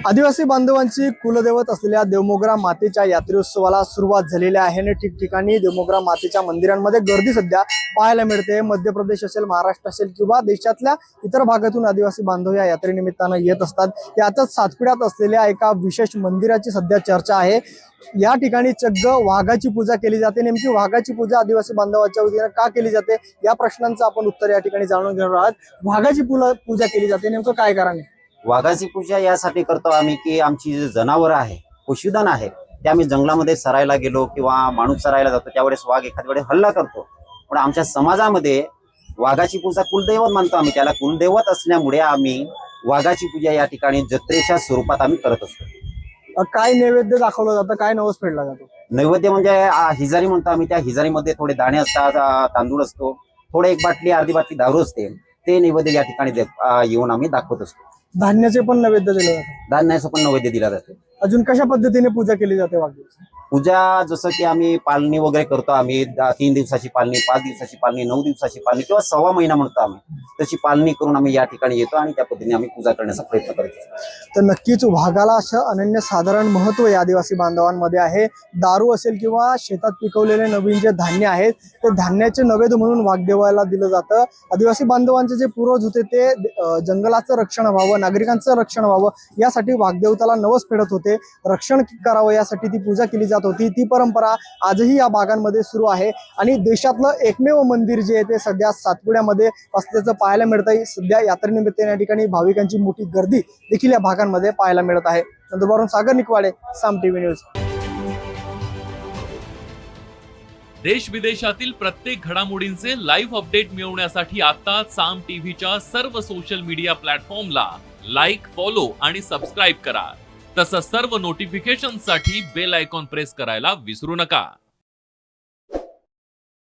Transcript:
आदिवासी बांधवांची कुलदैवत असलेल्या देवमोगरा मातेच्या यात्रोत्सवाला सुरुवात झालेली आहे आणि ठिकठिकाणी देवमोगरा मातेच्या मंदिरांमध्ये गर्दी सध्या पाहायला मिळते। मध्य प्रदेश असेल, महाराष्ट्र असेल किंवा देशातल्या इतर भागातून आदिवासी बांधव या यात्रेनिमित्तानं येत असतात। यातच सातपुड्यात असलेल्या एका विशेष मंदिराची सध्या चर्चा आहे। या ठिकाणी चक्क वाघाची पूजा केली जाते। नेमकी वाघाची पूजा आदिवासी बांधवांच्या वतीने का केली जाते या प्रश्नांचं आपण उत्तर या ठिकाणी जाणून घेणार आहोत। वाघाची पूजा केली जाते, नेमकं काय कारण आहे? वाघाची पूजा यासाठी करतो आम्ही की आमची जी जनावर आहे, पशुधन आहे, ते आम्ही जंगलामध्ये चरायला गेलो किंवा माणूस चरायला जातो त्यावेळेस वाघ एखाद्या वेळेस हल्ला करतो। पण आमच्या समाजामध्ये वाघाची पूजा कुलदैवत मानतो आम्ही, त्याला कुलदैवत असल्यामुळे आम्ही वाघाची पूजा या ठिकाणी जत्रेच्या स्वरूपात आम्ही करत असतो। काय नैवेद्य दाखवलं जातं, काय नवस फेडला जातो? नैवेद्य म्हणजे हिजारी म्हणतो आम्ही, त्या हिजारीमध्ये थोडे दाणे असतात, तांदूळ असतो, थोडे एक बाटली अर्धी बाटली दारू असते, ते नैवेद्य या ठिकाणी येऊन आम्ही दाखवत असतो। धान्याचे पण नैवेद्य दिले जातात, धान्याचं पण नैवेद्य दिला जाते। अजून कशा पद्धतीने पूजा केली जाते वाघाची? पूजा जसं की आम्ही पालणी वगैरे करतो, आम्ही 3 दिवसाची पालणी, 5 दिवसाची पालणी, 9 दिवसाची पालणी किंवा 1.25 महिना म्हणतो आम्ही, तशी पालणी करून आम्ही या ठिकाणी येतो आणि त्या पद्धतीने आम्ही पूजा करण्याचा प्रयत्न करतो। तर नक्कीच वाघाला असं अनन्यसाधारण महत्व या आदिवासी बांधवांमध्ये आहे। दारू असेल किंवा शेतात पिकवलेले नवीन जे धान्य आहेत ते धान्याचे नैवेद्य म्हणून वाघदेवाला दिलं जातं। आदिवासी बांधवांचे जे पूर्वज होते ते जंगलाचं रक्षण व्हावं, नागरिकांचं रक्षण व्हावं यासाठी वाघदेवताला नवस फेडत होते, रक्षण करावं यासाठी ती पूजा केली जात होती। ती परंपरा आजही या भागांमध्ये सुरू आहे आणि देशातलं एकमेव मंदिर जे आहे ते सध्या सातपुड्यामध्ये असल्याचं पाहायला मिळत आहे। सध्या यात्रेनिमित्ताने या ठिकाणी भाविकांची मोठी गर्दी देखील या भागांमध्ये पाहायला मिळत आहे। नंदुरबारून सागर निकवाडे, साम टीव्ही न्यूज। देश विदेशातील प्रत्येक घडामोडींचे लाईव्ह अपडेट मिळवण्यासाठी आता साम टीव्हीच्या सर्व सोशल मीडिया प्लॅटफॉर्मला लाईक, फॉलो आणि सबस्क्राईब करा। तसंच सर्व नोटिफिकेशनसाठी बेल आयकॉन प्रेस करायला विसरू नका।